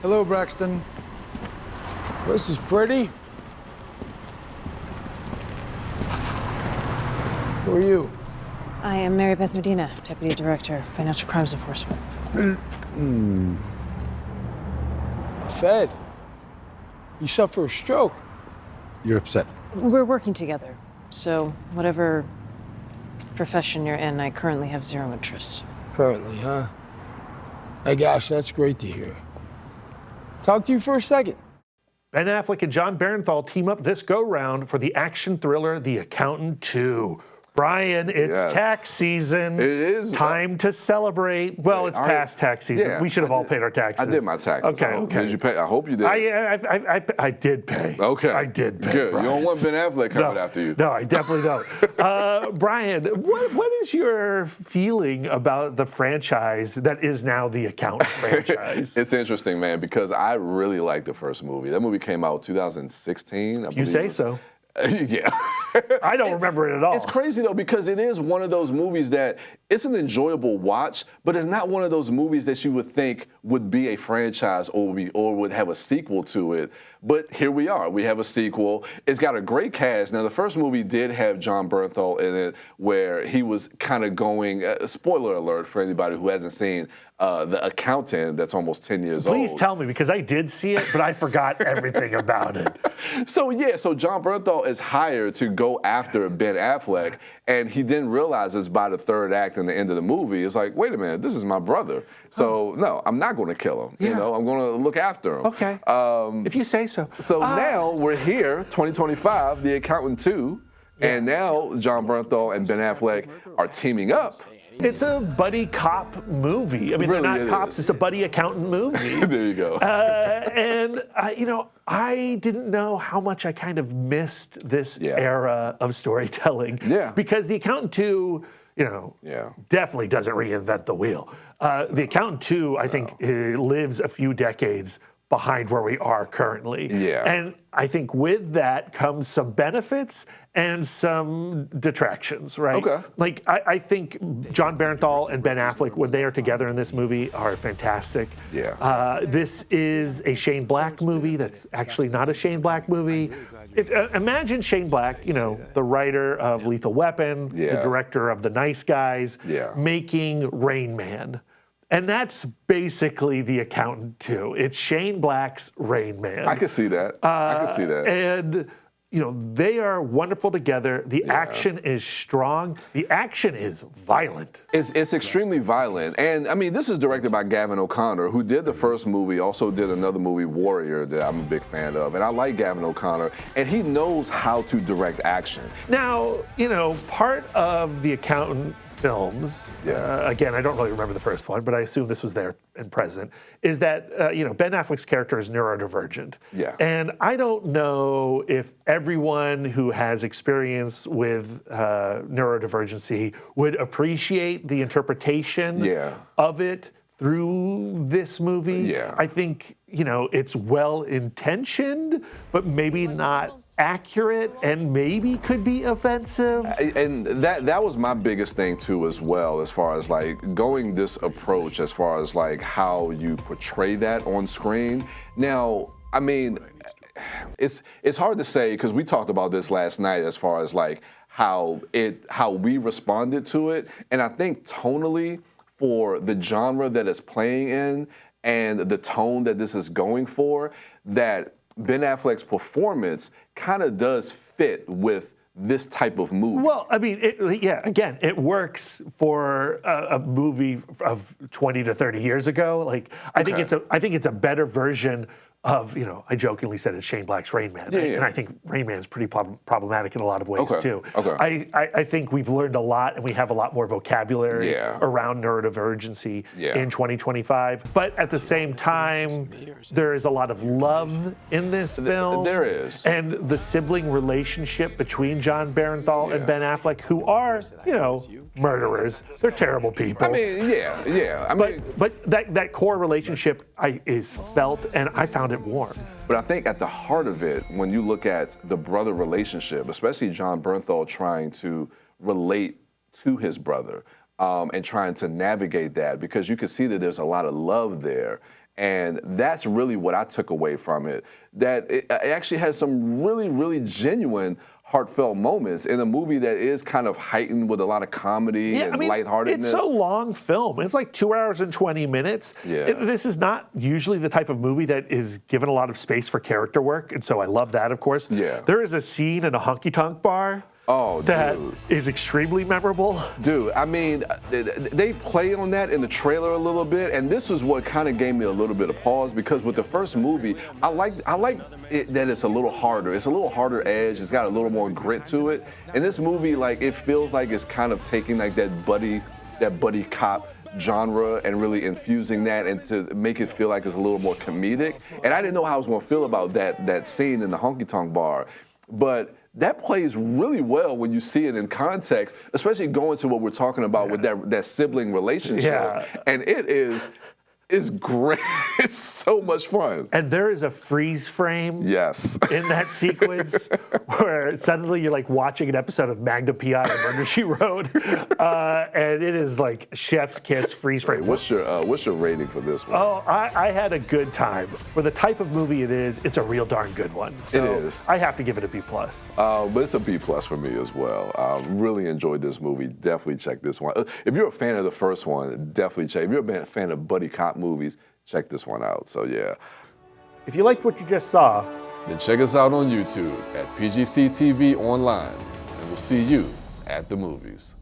Hello, Braxton. This is pretty. Who are you? I am Mary Beth Medina, Deputy Director, Financial Crimes Enforcement. Fed. You suffer a stroke. You're upset. We're working together, so whatever profession you're in, I currently have zero interest. Currently, huh? Hey, gosh, that's great to hear. Talk to you for a second. Ben Affleck and Jon Bernthal team up this go-round for the action thriller The Accountant 2. Bryan, it's tax season. It is. Time to celebrate. Well, it's past tax season. Yeah, we should have all paid our taxes. I did my taxes. Okay, okay. Did you pay? I hope you did. I did pay. Okay. I did pay. Good. Bryan. You don't want Ben Affleck coming after you. No, I definitely don't. Bryan, what is your feeling about the franchise that is now the Accountant franchise? It's interesting, man, because I really liked the first movie. That movie came out 2016. I You say so. Yeah. I don't remember it at all. It's crazy, though, because it is one of those movies that it's an enjoyable watch, but it's not one of those movies that you would think would be a franchise or would have a sequel to it. But here we are. We have a sequel. It's got a great cast. Now, the first movie did have Jon Bernthal in it, where he was kind of going, spoiler alert for anybody who hasn't seen The Accountant, that's almost 10 years old. Please tell me, because I did see it, but I forgot everything about it. So Jon Bernthal is hired to go after Ben Affleck, and he didn't realize this by the third act and the end of the movie. It's like, wait a minute, this is my brother. So no, I'm not going to kill him. Yeah. You know, I'm going to look after him. Okay. If you say so. So now we're here, 2025, The Accountant 2, and now Jon Bernthal and Ben Affleck are teaming up. It's a buddy cop movie. I mean, Really, they're not cops. It's a buddy accountant movie. There you go. I didn't know how much I kind of missed this era of storytelling. Yeah. Because The Accountant 2, definitely doesn't reinvent the wheel. The Accountant 2, I think, lives a few decades behind where we are currently. Yeah. And I think with that comes some benefits and some detractions, right? Okay. Like, I think Jon Bernthal and Ben Affleck, when they are together in this movie, are fantastic. Yeah. This is a Shane Black movie that's actually not a Shane Black movie. Imagine Shane Black, the writer of Lethal Weapon, the director of The Nice Guys, making Rain Man. And that's basically The Accountant 2. It's Shane Black's Rain Man. I can see that. I can see that. And, they are wonderful together. The action is strong. The action is violent. It's extremely violent. And, I mean, this is directed by Gavin O'Connor, who did the first movie, also did another movie, Warrior, that I'm a big fan of. And I like Gavin O'Connor. And he knows how to direct action. Now, part of The Accountant films, again, I don't really remember the first one, but I assume this was there and present, is that, Ben Affleck's character is neurodivergent. Yeah. And I don't know if everyone who has experience with neurodivergency would appreciate the interpretation of it through this movie. Yeah. I think, it's well-intentioned, but maybe not accurate and maybe could be offensive. And that was my biggest thing too, as well, as far as like going this approach, as far as like how you portray that on screen. Now, I mean, it's hard to say, because we talked about this last night, as far as like how we responded to it, and I think tonally, for the genre that it's playing in and the tone that this is going for, that Ben Affleck's performance kind of does fit with this type of movie. Well, I mean, again, it works for a movie of 20 to 30 years ago. Like, I think it's a better version of, I jokingly said it's Shane Black's Rain Man. And I think Rain Man is pretty problematic in a lot of ways, too. Okay. I think we've learned a lot, and we have a lot more vocabulary around neurodivergency in 2025. But at the same time, there is a lot of love in this film. There is. And the sibling relationship between Jon Bernthal and Ben Affleck, who are, murderers. They're terrible people. I mean, but that core relationship is felt, and I found it warm. But I think at the heart of it, when you look at the brother relationship, especially Jon Bernthal trying to relate to his brother and trying to navigate that, because you can see that there's a lot of love there. And that's really what I took away from it. That it actually has some really, really genuine, heartfelt moments in a movie that is kind of heightened with a lot of comedy and lightheartedness. It's a long film. It's like 2 hours and 20 minutes. Yeah. This is not usually the type of movie that is given a lot of space for character work, and so I love that, of course. Yeah. There is a scene in a honky-tonk bar that is extremely memorable. Dude, I mean, they play on that in the trailer a little bit, and this is what kind of gave me a little bit of pause, because with the first movie, I like it that it's a little harder. It's a little harder edge. It's got a little more grit to it. And this movie, like, it feels like it's kind of taking like that buddy cop genre and really infusing that and to make it feel like it's a little more comedic. And I didn't know how I was going to feel about that scene in the honky-tonk bar, but that plays really well when you see it in context, especially going to what we're talking about with that sibling relationship. Yeah. And it's great. It's so much fun. And there is a freeze frame Yes. in that sequence where suddenly you're like watching an episode of Magnum P.I. or Murder, She Wrote, and it is like chef's kiss freeze frame. What's your rating for this one? Oh, I had a good time. For the type of movie it is, it's a real darn good one. So It is. I have to give it a B+. But it's a B+ for me as well. Really enjoyed this movie. Definitely check this one. If you're a fan of the first one, definitely check. If you're a fan of buddy cop movies, check this one out. So yeah. If you liked what you just saw, Then check us out on YouTube at PGC TV Online, and we'll see you at the movies.